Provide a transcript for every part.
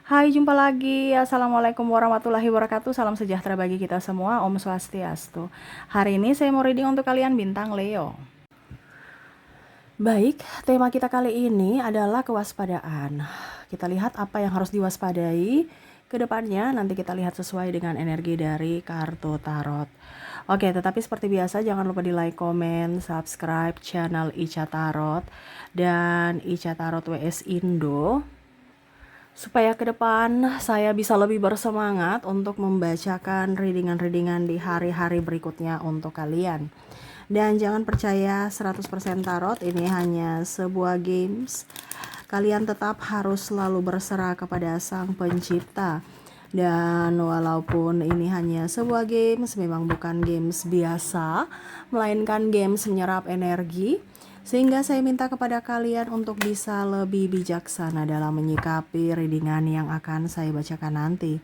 Hai, jumpa lagi. Assalamualaikum warahmatullahi wabarakatuh. Salam sejahtera bagi kita semua. Om Swastiastu. Hari ini saya mau reading untuk kalian bintang Leo. Baik, tema kita kali ini adalah kewaspadaan. Kita lihat apa yang harus diwaspadai ke depannya. Nanti kita lihat sesuai dengan energi dari kartu tarot. Oke, tetapi seperti biasa jangan lupa di like, komen, subscribe channel Ica Tarot dan Ica Tarot WS Indo, supaya ke depan saya bisa lebih bersemangat untuk membacakan readingan-readingan di hari-hari berikutnya untuk kalian. Dan jangan percaya 100% tarot, ini hanya sebuah games. Kalian tetap harus selalu berserah kepada Sang Pencipta. Dan walaupun ini hanya sebuah games, memang bukan games biasa, melainkan games menyerap energi. Sehingga saya minta kepada kalian untuk bisa lebih bijaksana dalam menyikapi readingan yang akan saya bacakan nanti.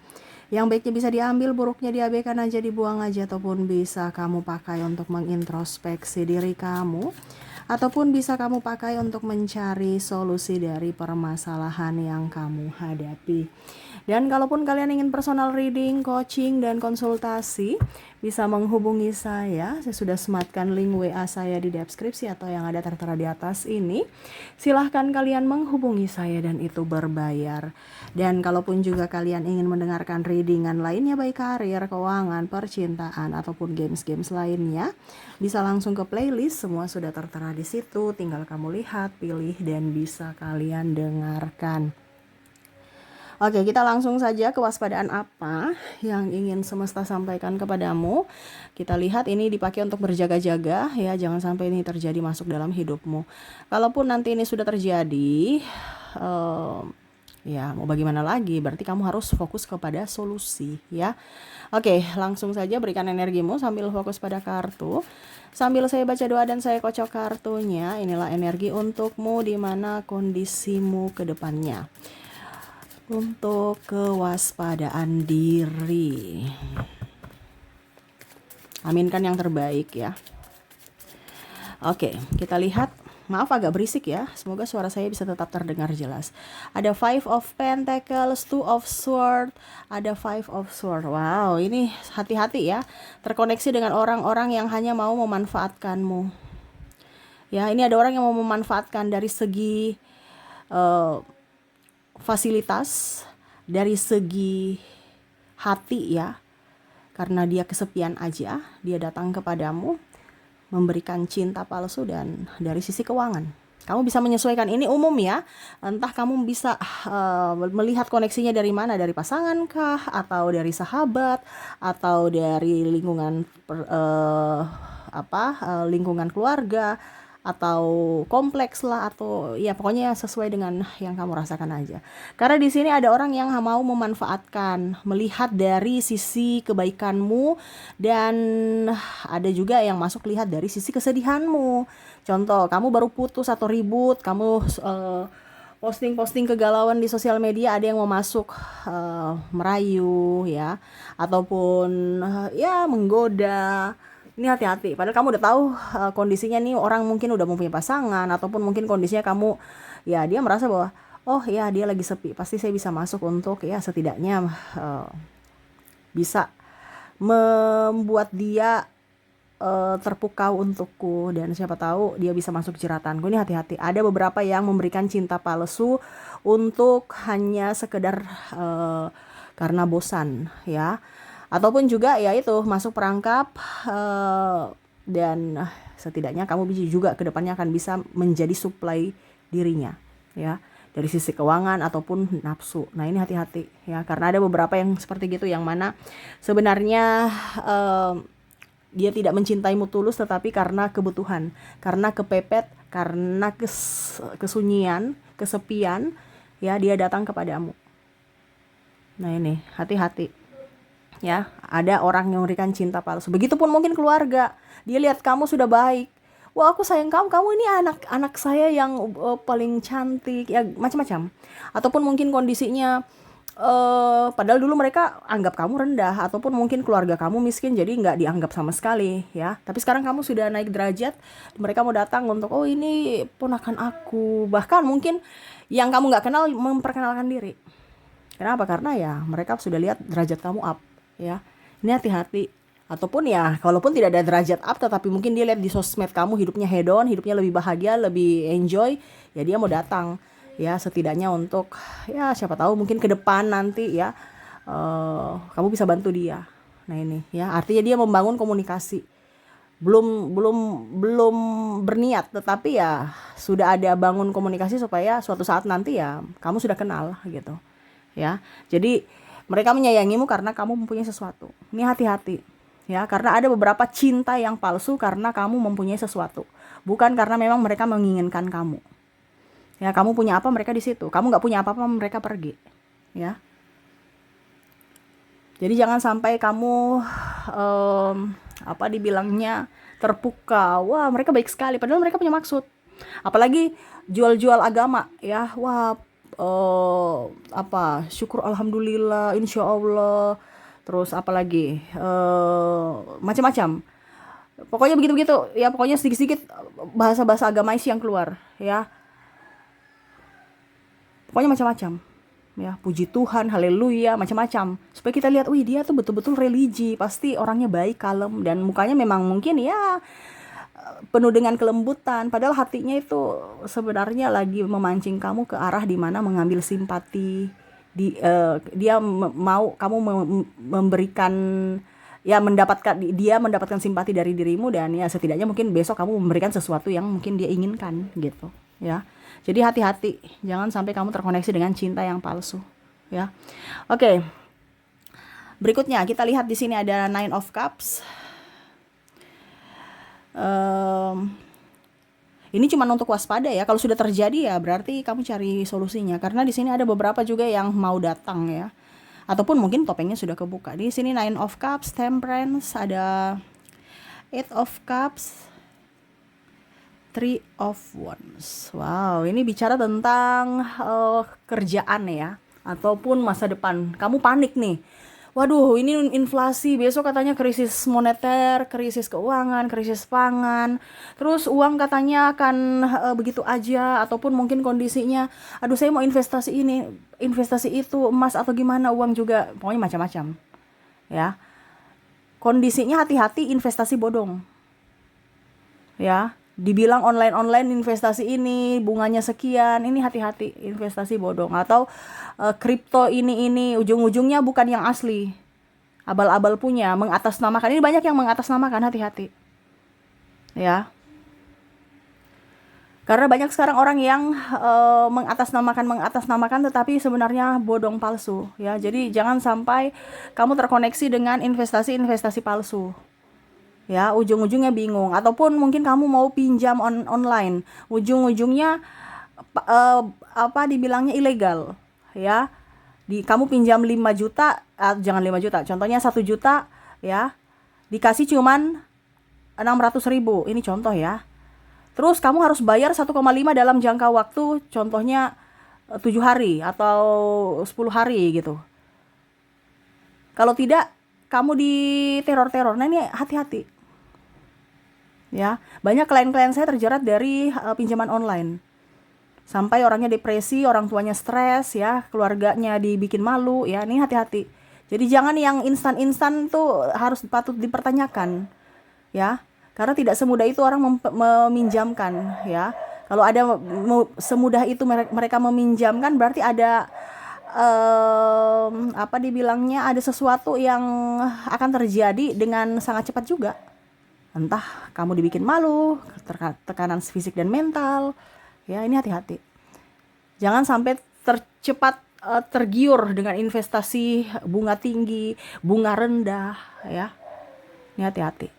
Yang baiknya bisa diambil, buruknya diabaikan aja, dibuang aja, ataupun bisa kamu pakai untuk mengintrospeksi diri kamu, ataupun bisa kamu pakai untuk mencari solusi dari permasalahan yang kamu hadapi. Dan kalaupun kalian ingin personal reading, coaching, dan konsultasi, bisa menghubungi saya. Saya sudah sematkan link WA saya di deskripsi atau yang ada tertera di atas ini. Silahkan kalian menghubungi saya dan itu berbayar. Dan kalaupun juga kalian ingin mendengarkan readingan lainnya, baik karir, keuangan, percintaan, ataupun games-games lainnya, bisa langsung ke playlist. Semua sudah tertera di situ. Tinggal kamu lihat, pilih, dan bisa kalian dengarkan. Oke, kita langsung saja kewaspadaan apa yang ingin semesta sampaikan kepadamu. Kita lihat ini dipakai untuk berjaga-jaga ya, jangan sampai ini terjadi masuk dalam hidupmu. Kalaupun nanti ini sudah terjadi, ya mau bagaimana lagi, berarti kamu harus fokus kepada solusi ya. Oke, langsung saja berikan energimu sambil fokus pada kartu. Sambil saya baca doa dan saya kocok kartunya, inilah energi untukmu di mana kondisimu ke depannya. Untuk kewaspadaan diri, aminkan yang terbaik ya. Oke, kita lihat. Maaf agak berisik ya, semoga suara saya bisa tetap terdengar jelas. Ada Five of Pentacles, Two of Swords, ada Five of Swords. Wow, ini hati-hati ya, terkoneksi dengan orang-orang yang hanya mau memanfaatkanmu. Ya, ini ada orang yang mau memanfaatkan dari segi fasilitas, dari segi hati ya, karena dia kesepian aja, dia datang kepadamu memberikan cinta palsu. Dan dari sisi keuangan, kamu bisa menyesuaikan, ini umum ya, entah kamu bisa melihat koneksinya dari mana, dari pasangan kah, atau dari sahabat, atau dari lingkungan lingkungan keluarga, atau kompleks lah, atau ya pokoknya sesuai dengan yang kamu rasakan aja. Karena di sini ada orang yang mau memanfaatkan, melihat dari sisi kebaikanmu, dan ada juga yang masuk lihat dari sisi kesedihanmu. Contoh, kamu baru putus atau ribut, kamu posting-posting kegalauan di sosial media, ada yang mau masuk merayu ya, ataupun ya menggoda. Ini hati-hati, padahal kamu udah tahu kondisinya nih, orang mungkin udah mempunyai pasangan, ataupun mungkin kondisinya kamu, ya dia merasa bahwa, oh ya dia lagi sepi, pasti saya bisa masuk untuk ya setidaknya bisa membuat dia terpukau untukku, dan siapa tahu dia bisa masuk jeratanku. Ini hati-hati, ada beberapa yang memberikan cinta palsu untuk hanya sekedar karena bosan ya, ataupun juga ya itu masuk perangkap, dan setidaknya kamu bisa juga kedepannya akan bisa menjadi supply dirinya ya, dari sisi keuangan ataupun nafsu. Nah ini hati-hati ya, karena ada beberapa yang seperti gitu, yang mana sebenarnya dia tidak mencintaimu tulus, tetapi karena kebutuhan, karena kepepet, karena kesunyian, kesepian ya, dia datang kepadamu. Nah ini hati-hati ya, ada orang yang memberikan cinta palsu. Begitupun mungkin keluarga, dia lihat kamu sudah baik, wah aku sayang kamu, kamu ini anak saya yang paling cantik ya, macam-macam. Ataupun mungkin kondisinya padahal dulu mereka anggap kamu rendah, ataupun mungkin keluarga kamu miskin, jadi nggak dianggap sama sekali ya. Tapi sekarang kamu sudah naik derajat, mereka mau datang untuk, oh ini ponakan aku. Bahkan mungkin yang kamu nggak kenal memperkenalkan diri. Kenapa? Karena ya mereka sudah lihat derajat kamu up, ya. Ini hati-hati. Ataupun ya, kalaupun tidak ada derajat up, tetapi mungkin dia lihat di sosmed kamu hidupnya hedon, hidupnya lebih bahagia, lebih enjoy, ya dia mau datang. Ya setidaknya untuk, ya siapa tahu mungkin ke depan nanti ya, kamu bisa bantu dia. Nah ini ya, artinya dia membangun komunikasi. Belum belum belum berniat, tetapi ya sudah ada bangun komunikasi supaya suatu saat nanti ya kamu sudah kenal gitu. Ya. Jadi mereka menyayangimu karena kamu mempunyai sesuatu. Ini hati-hati. Ya, karena ada beberapa cinta yang palsu karena kamu mempunyai sesuatu. Bukan karena memang mereka menginginkan kamu. Ya, kamu punya apa mereka di situ. Kamu nggak punya apa-apa mereka pergi. Ya. Jadi jangan sampai kamu apa dibilangnya terpukau. Wah, mereka baik sekali padahal mereka punya maksud. Apalagi jual-jual agama ya. Wah, apa syukur alhamdulillah insya Allah, terus apalagi macam-macam, pokoknya begitu-begitu ya, pokoknya sedikit-sedikit bahasa-bahasa agamais yang keluar ya, pokoknya macam-macam ya, puji Tuhan haleluya macam-macam, supaya kita lihat wih dia tuh betul-betul religi, pasti orangnya baik kalem dan mukanya memang mungkin ya penuh dengan kelembutan, padahal hatinya itu sebenarnya lagi memancing kamu ke arah dimana mengambil simpati, dia mau kamu memberikan, ya mendapatkan, dia mendapatkan simpati dari dirimu, dan ya setidaknya mungkin besok kamu memberikan sesuatu yang mungkin dia inginkan gitu ya. Jadi hati-hati, jangan sampai kamu terkoneksi dengan cinta yang palsu ya. Oke. Berikutnya kita lihat di sini ada Nine of Cups. Ini cuma untuk waspada ya. Kalau sudah terjadi ya berarti kamu cari solusinya. Karena di sini ada beberapa juga yang mau datang ya. Ataupun mungkin topengnya sudah kebuka. Di sini Nine of Cups, Temperance, ada Eight of Cups, Three of Wands. Wow, ini bicara tentang kerjaan ya. Ataupun masa depan. Kamu panik nih. Waduh, ini inflasi, besok katanya krisis moneter, krisis keuangan, krisis pangan. Terus uang katanya akan begitu aja, ataupun mungkin kondisinya, aduh saya mau investasi ini, investasi itu, emas atau gimana, uang juga, pokoknya macam-macam. Ya. Kondisinya hati-hati investasi bodong. Ya. Dibilang online investasi ini bunganya sekian, ini hati-hati investasi bodong, atau kripto ini ujung-ujungnya bukan yang asli, abal-abal punya, mengatasnamakan. Ini banyak yang mengatasnamakan, hati-hati ya, karena banyak sekarang orang yang mengatasnamakan tetapi sebenarnya bodong palsu ya. Jadi jangan sampai kamu terkoneksi dengan investasi palsu ya, ujung-ujungnya bingung. Ataupun mungkin kamu mau pinjam online, ujung-ujungnya apa dibilangnya ilegal ya. Kamu pinjam 5 juta, jangan 5 juta, contohnya 1 juta ya, dikasih cuman 600.000, ini contoh ya. Terus kamu harus bayar 1,5 dalam jangka waktu, contohnya 7 hari atau 10 hari gitu. Kalau tidak, kamu di teror-teror. Nah ini hati-hati ya. Banyak klien-klien saya terjerat dari pinjaman online, sampai orangnya depresi, orang tuanya stres ya, keluarganya dibikin malu ya. Ini hati-hati. Jadi jangan yang instan-instan tuh harus patut dipertanyakan ya, karena tidak semudah itu orang meminjamkan ya. Kalau ada semudah itu mereka meminjamkan, berarti ada apa dibilangnya, ada sesuatu yang akan terjadi dengan sangat cepat juga. Entah kamu dibikin malu, tekanan fisik dan mental ya. Ini hati-hati, jangan sampai tercepat tergiur dengan investasi bunga tinggi, bunga rendah ya. Ini hati-hati.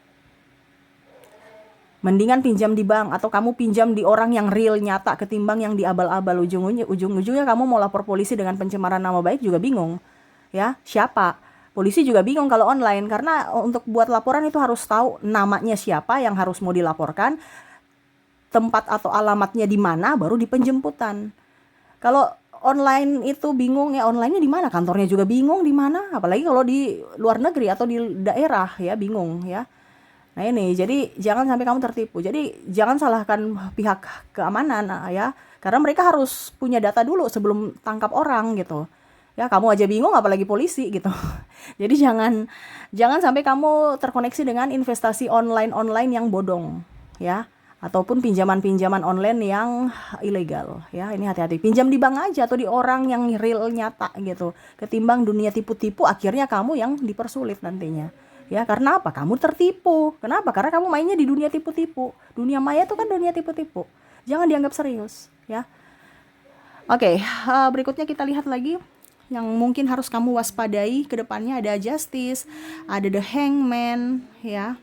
Mendingan pinjam di bank, atau kamu pinjam di orang yang real nyata, ketimbang yang di abal-abal. Ujung-ujungnya kamu mau lapor polisi dengan pencemaran nama baik juga bingung ya. Siapa? Polisi juga bingung kalau online, karena untuk buat laporan itu harus tahu namanya siapa yang harus mau dilaporkan, tempat atau alamatnya di mana, baru di penjemputan. Kalau online itu bingung ya, online-nya di mana, kantornya juga bingung di mana, apalagi kalau di luar negeri atau di daerah ya, bingung ya. Nah ini, jadi jangan sampai kamu tertipu. Jadi jangan salahkan pihak keamanan ya, karena mereka harus punya data dulu sebelum tangkap orang gitu. Ya, kamu aja bingung apalagi polisi gitu. Jadi jangan jangan sampai kamu terkoneksi dengan investasi online yang bodong, ya. Ataupun pinjaman-pinjaman online yang ilegal, ya. Ini hati-hati. Pinjam di bank aja atau di orang yang real nyata gitu. Ketimbang dunia tipu-tipu, akhirnya kamu yang dipersulit nantinya. Ya, karena apa? Kamu tertipu. Kenapa? Karena kamu mainnya di dunia tipu-tipu. Dunia maya itu kan dunia tipu-tipu. Jangan dianggap serius, ya. Oke, berikutnya kita lihat lagi yang mungkin harus kamu waspadai ke depannya. Ada Justice, ada The Hangman, ya.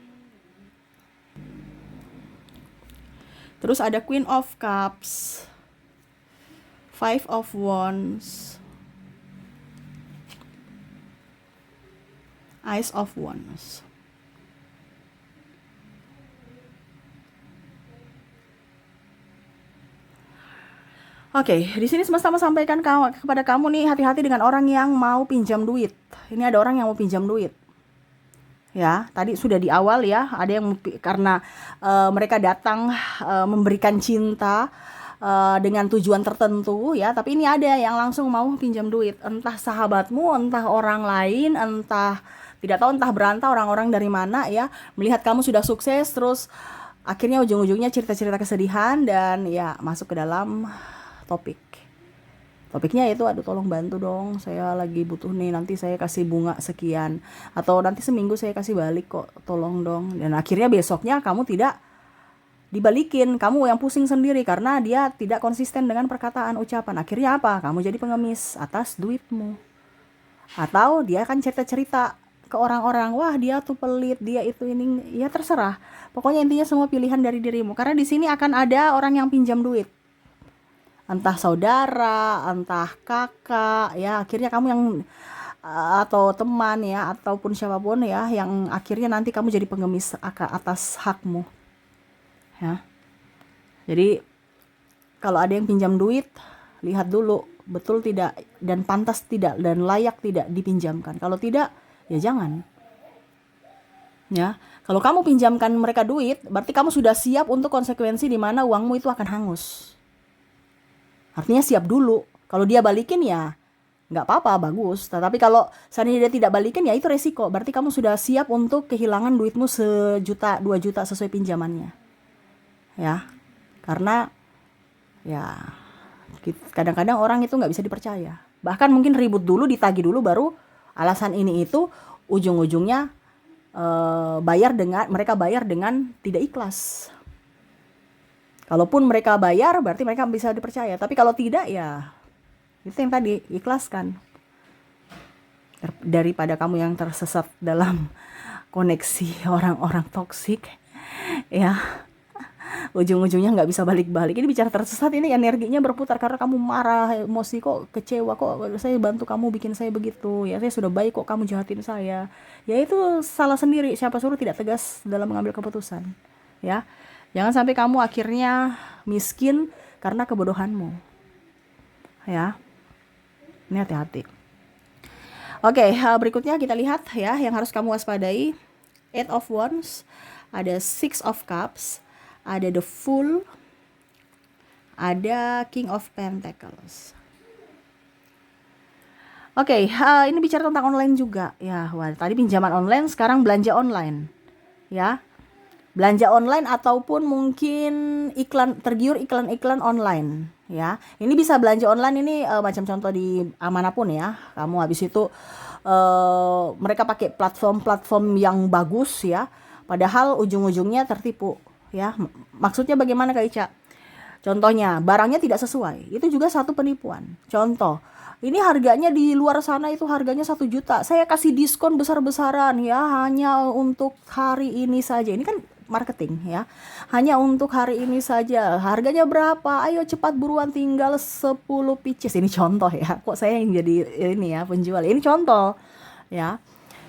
Terus ada Queen of Cups, Five of Wands, Ace of Wands. Oke, di sini semesta sampaikan kepada kamu nih, hati-hati dengan orang yang mau pinjam duit. Ini ada orang yang mau pinjam duit. Ya, tadi sudah di awal ya, ada yang karena mereka datang memberikan cinta dengan tujuan tertentu ya, tapi ini ada yang langsung mau pinjam duit, entah sahabatmu, entah orang lain, entah tidak tahu, entah berantah orang-orang dari mana ya, melihat kamu sudah sukses terus akhirnya ujung-ujungnya cerita-cerita kesedihan dan ya masuk ke dalam topiknya itu, aduh tolong bantu dong, saya lagi butuh nih, nanti saya kasih bunga sekian, atau nanti seminggu saya kasih balik kok, tolong dong. Dan akhirnya besoknya kamu tidak dibalikin, kamu yang pusing sendiri karena dia tidak konsisten dengan perkataan ucapan. Akhirnya apa? Kamu jadi pengemis atas duitmu. Atau dia akan cerita-cerita ke orang-orang, wah dia tuh pelit, dia itu ini, ya terserah. Pokoknya intinya semua pilihan dari dirimu. Karena di sini akan ada orang yang pinjam duit, entah saudara, entah kakak, ya akhirnya kamu yang atau teman ya, ataupun siapapun ya, yang akhirnya nanti kamu jadi pengemis atas hakmu, ya. Jadi kalau ada yang pinjam duit, lihat dulu betul tidak dan pantas tidak dan layak tidak dipinjamkan. Kalau tidak, ya jangan. Ya, kalau kamu pinjamkan mereka duit, berarti kamu sudah siap untuk konsekuensi di mana uangmu itu akan hangus. Artinya siap dulu. Kalau dia balikin ya nggak apa-apa, bagus. Tetapi kalau seandainya dia tidak balikin ya itu resiko. Berarti kamu sudah siap untuk kehilangan duitmu 1 juta, 2 juta sesuai pinjamannya. Ya, karena ya kadang-kadang orang itu nggak bisa dipercaya. Bahkan mungkin ribut dulu, ditagih dulu, baru alasan ini itu ujung-ujungnya mereka bayar dengan tidak ikhlas. Kalaupun mereka bayar, berarti mereka bisa dipercaya. Tapi kalau tidak, ya itu yang tadi, ikhlaskan. Daripada kamu yang tersesat dalam koneksi orang-orang toksik, ya ujung-ujungnya nggak bisa balik-balik. Ini bicara tersesat, ini energinya berputar karena kamu marah, emosi, kok kecewa, kok saya bantu kamu bikin saya begitu, ya saya sudah baik kok kamu jahatin saya. Ya itu salah sendiri, siapa suruh tidak tegas dalam mengambil keputusan, ya. Jangan sampai kamu akhirnya miskin karena kebodohanmu, ya. Ini hati-hati. Oke, berikutnya kita lihat ya yang harus kamu waspadai. 8 of Wands, ada 6 of Cups, ada The Fool, ada King of Pentacles. Oke, ini bicara tentang online juga ya. Wah, tadi pinjaman online, sekarang belanja online, ya. Belanja online ataupun mungkin tergiur iklan-iklan online, ya. Ini bisa belanja online ini macam contoh di manapun ya. Kamu habis itu mereka pakai platform-platform yang bagus ya, padahal ujung-ujungnya tertipu, ya. Maksudnya bagaimana Kak Ica? Contohnya barangnya tidak sesuai, itu juga satu penipuan. Contoh, ini harganya di luar sana itu harganya 1 juta, saya kasih diskon besar-besaran ya, hanya untuk hari ini saja. Ini kan marketing ya, hanya untuk hari ini saja, harganya berapa, ayo cepat buruan, tinggal 10 pieces. Ini contoh ya, kok saya yang jadi ini ya penjual, ini contoh ya,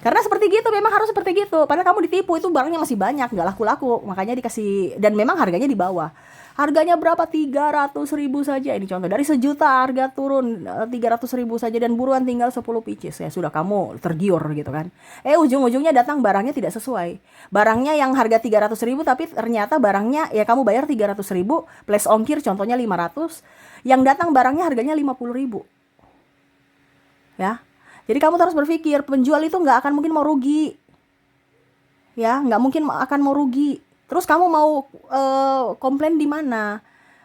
karena seperti gitu, memang harus seperti gitu. Padahal kamu ditipu, itu barangnya masih banyak, nggak laku-laku, makanya dikasih, dan memang harganya di bawah. Harganya berapa? 300.000 saja. Ini contoh, dari 1 juta harga turun 300.000 saja, dan buruan tinggal 10 pieces. Ya sudah, kamu tergiur gitu kan. Ujung-ujungnya datang barangnya tidak sesuai. Barangnya yang harga 300.000, tapi ternyata barangnya ya kamu bayar 300.000 plus ongkir contohnya 500. Yang datang barangnya harganya 50.000. ya. Jadi kamu harus berpikir, penjual itu nggak akan mungkin mau rugi, ya, nggak mungkin akan mau rugi. Terus kamu mau komplain di mana?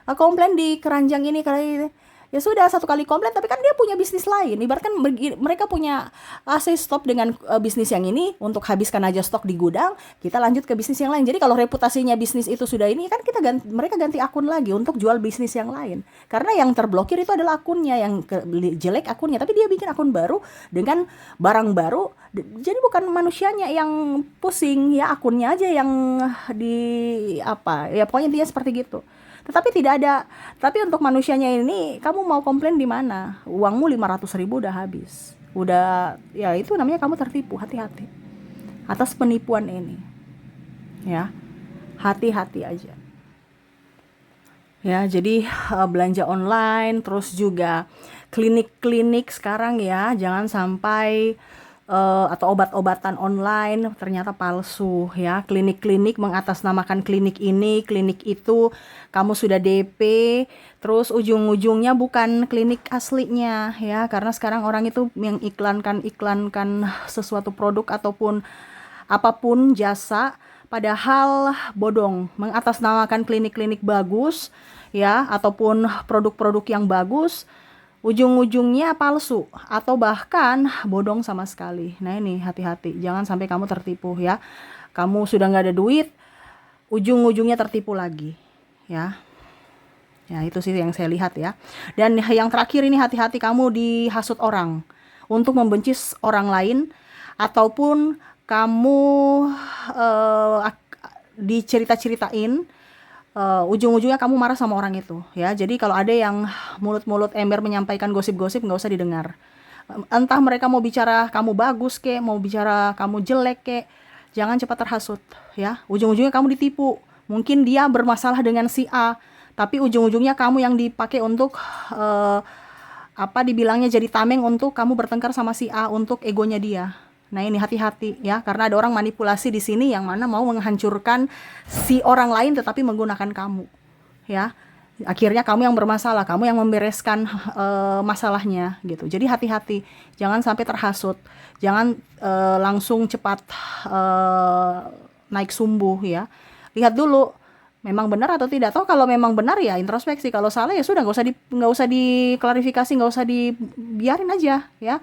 Komplain di keranjang ini kali, ya sudah, satu kali komplain, tapi kan dia punya bisnis lain. Ibaratkan mereka punya AC stop dengan bisnis yang ini, untuk habiskan aja stok di gudang, kita lanjut ke bisnis yang lain. Jadi kalau reputasinya bisnis itu sudah ini, kan mereka ganti akun lagi untuk jual bisnis yang lain. Karena yang terblokir itu adalah akunnya, yang jelek akunnya, tapi dia bikin akun baru dengan barang baru. Jadi bukan manusianya yang pusing, ya akunnya aja yang di apa, ya pokoknya intinya seperti gitu. Tetapi tidak ada, tapi untuk manusianya ini, kamu mau komplain di mana? Uangmu 500.000 udah habis. Udah, ya itu namanya kamu tertipu. Hati-hati atas penipuan ini. Ya, hati-hati aja. Ya, jadi belanja online, terus juga klinik-klinik sekarang ya, jangan sampai atau obat-obatan online ternyata palsu ya. Klinik-klinik mengatasnamakan klinik ini, klinik itu, kamu sudah DP, terus ujung-ujungnya bukan klinik aslinya ya, karena sekarang orang itu yang iklankan sesuatu produk ataupun apapun jasa, padahal bodong, mengatasnamakan klinik-klinik bagus ya, ataupun produk-produk yang bagus, ujung-ujungnya palsu atau bahkan bodong sama sekali. Nah ini hati-hati, jangan sampai kamu tertipu ya. Kamu sudah nggak ada duit, ujung-ujungnya tertipu lagi ya. Ya itu sih yang saya lihat ya. Dan yang terakhir ini, hati-hati kamu dihasut orang untuk membenci orang lain, ataupun kamu dicerita-ceritain, ujung-ujungnya kamu marah sama orang itu ya. Jadi kalau ada yang mulut-mulut ember menyampaikan gosip-gosip, nggak usah didengar. Entah mereka mau bicara kamu bagus kek, mau bicara kamu jelek kek, jangan cepat terhasut ya. Ujung-ujungnya kamu ditipu. Mungkin dia bermasalah dengan si A, tapi ujung-ujungnya kamu yang dipakai untuk dibilangnya jadi tameng untuk kamu bertengkar sama si A untuk egonya dia. Nah ini hati-hati ya, karena ada orang manipulasi di sini yang mana mau menghancurkan si orang lain tetapi menggunakan kamu ya. Akhirnya kamu yang bermasalah, kamu yang membereskan masalahnya gitu. Jadi hati-hati, jangan sampai terhasut, jangan langsung cepat naik sumbu ya. Lihat dulu memang benar atau tidak. Toh kalau memang benar ya introspeksi, kalau salah ya sudah, nggak usah diklarifikasi, nggak usah dibiarin aja ya.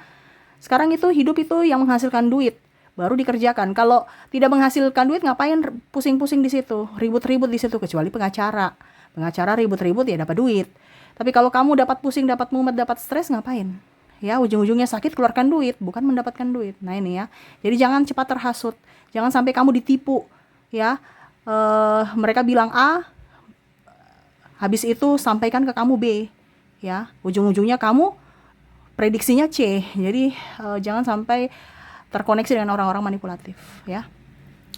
Sekarang itu hidup itu yang menghasilkan duit baru dikerjakan. Kalau tidak menghasilkan duit, ngapain pusing-pusing di situ, ribut-ribut di situ, kecuali pengacara. Pengacara ribut-ribut ya dapat duit. Tapi kalau kamu dapat pusing, dapat mumet, dapat stres, ngapain? Ya ujung-ujungnya sakit, keluarkan duit, bukan mendapatkan duit. Nah ini ya. Jadi jangan cepat terhasut. Jangan sampai kamu ditipu ya. Mereka bilang A, habis itu sampaikan ke kamu B ya. Ujung-ujungnya kamu prediksinya C. Jadi jangan sampai terkoneksi dengan orang-orang manipulatif ya.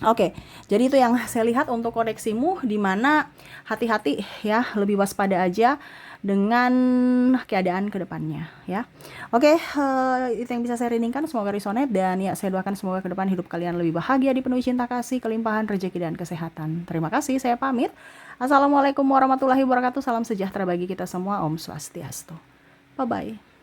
Oke, jadi itu yang saya lihat untuk koneksimu, di mana hati-hati ya, lebih waspada aja dengan keadaan kedepannya ya. Oke, itu yang bisa saya ringkaskan. Semoga resonate, dan ya saya doakan semoga ke depan hidup kalian lebih bahagia, dipenuhi cinta kasih, kelimpahan rezeki dan kesehatan. Terima kasih, saya pamit. Assalamualaikum warahmatullahi wabarakatuh. Salam sejahtera bagi kita semua. Om Swastiastu. Bye bye.